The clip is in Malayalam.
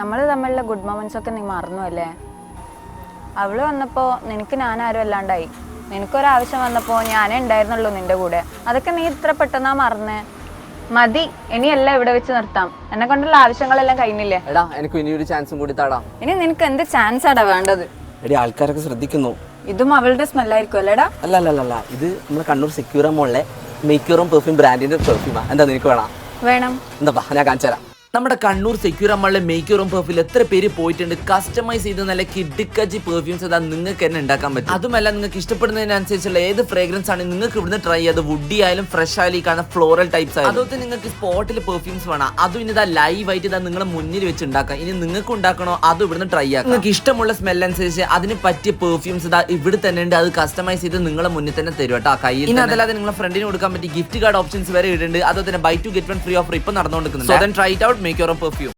നമ്മൾ തമ്മിലുള്ള ഗുഡ് മൊമെന്റ്സ് ഒക്കെ നീ മറന്നു അല്ലേ? അവള് വന്നപ്പോൾ നിനക്ക് ഞാനാരും അല്ലാണ്ടായി. നിനക്കൊരാവശ്യം വന്നപ്പോൾ ഞാനേ ഉണ്ടായിരുന്നുള്ളൂ നിന്റെ കൂടെ. അതൊക്കെ നീ ഇത്ര പെട്ടെന്നാ മറന്നേ? മതി, ഇനിയെല്ലാം ഇവിടെ വെച്ച് നിർത്താം. എന്നെ കൊണ്ടുള്ള ആവശ്യങ്ങളെല്ലാം കഴിഞ്ഞില്ലേ? എടാ എനിക്ക് ഇനിയൊരു ചാൻസും കൂടി താടാ. ഇനി നിനക്ക് എന്ത് ചാൻസ് ആടാ വേണ്ടത്? എടി ആൾക്കാരൊക്കെ ശ്രദ്ധിക്കുന്നു. ഇതും അവളുടെ സ്മെല്ലായിരിക്കും അല്ലേടാ? അല്ല ഇത് നമ്മുടെ കണ്ണൂർ സെക്യൂറ മോളിലെ മേക്യൂറും പെർഫ്യൂം ബ്രാൻഡിന്റെ പെർഫ്യൂമാ. എന്താ നിനക്ക് വേണം? വേണം. എന്താ ഞാൻ കാണിച്ചു തരാം. നമ്മുടെ കണ്ണൂർ സെക്യൂർ നമ്മളുടെ മേക്യൂറും പെർഫ്യൂം എത്ര പേര് പോയിട്ടുണ്ട്. കസ്റ്റമൈസ് ചെയ്ത് നല്ല കിഡിക്കജി പെർഫ്യൂംസ് അതാ നിങ്ങൾക്ക് തന്നെ ഉണ്ടാക്കാൻ പറ്റും. അതുമല്ല നിങ്ങൾക്ക് ഇഷ്ടപ്പെടുന്നതിനനുസരിച്ചുള്ള ഏത് ഫ്രേഗ്രൻസ് ആണ് നിങ്ങൾക്ക് ഇവിടുന്ന് ട്രൈ ചെയ്ത് വുഡി ആയാലും ഫ്രഷ് ആയാലും ഈ കാണുന്ന ഫ്ലോറൽ ടൈപ്സ് ആയാലും അതുപോലെ നിങ്ങൾക്ക് സ്പോട്ടിൽ പെർഫ്യൂംസ് വേണം. അതും ഇനി ഇതാ ലൈവ് ആയിട്ട് ഇതാ നിങ്ങളെ മുന്നിൽ വെച്ച് ഉണ്ടാക്കാം. ഇനി നിങ്ങൾക്ക് ഉണ്ടാക്കണോ അതും ഇവിടുന്ന് ട്രൈ ആക്കാം. നിങ്ങൾക്ക് ഇഷ്ടമുള്ള സ്മെൽ അനുസരിച്ച് അതിന് പറ്റിയ പെർഫ്യൂംസ് ഇതാ ഇവിടെ തന്നെ ഉണ്ട്. അത് കസ്റ്റമൈസ് ചെയ്ത് നിങ്ങളെ മുന്നിൽ തന്നെ തരും കേട്ടോ കയ്യിൽ. ഇനി അതല്ലാതെ നിങ്ങളെ ഫ്രണ്ടിന് കൊടുക്കാൻ പറ്റിയ ഗിഫ്റ്റ് കാർഡ് ഓപ്ഷൻസ് വരെ ഇടുന്നുണ്ട്. അതുപോലെ തന്നെ buy two get one free offer ഇപ്പൊ നടന്നുകൊണ്ടിരിക്കുന്നുണ്ട്. So then try it out. Make your own perfume.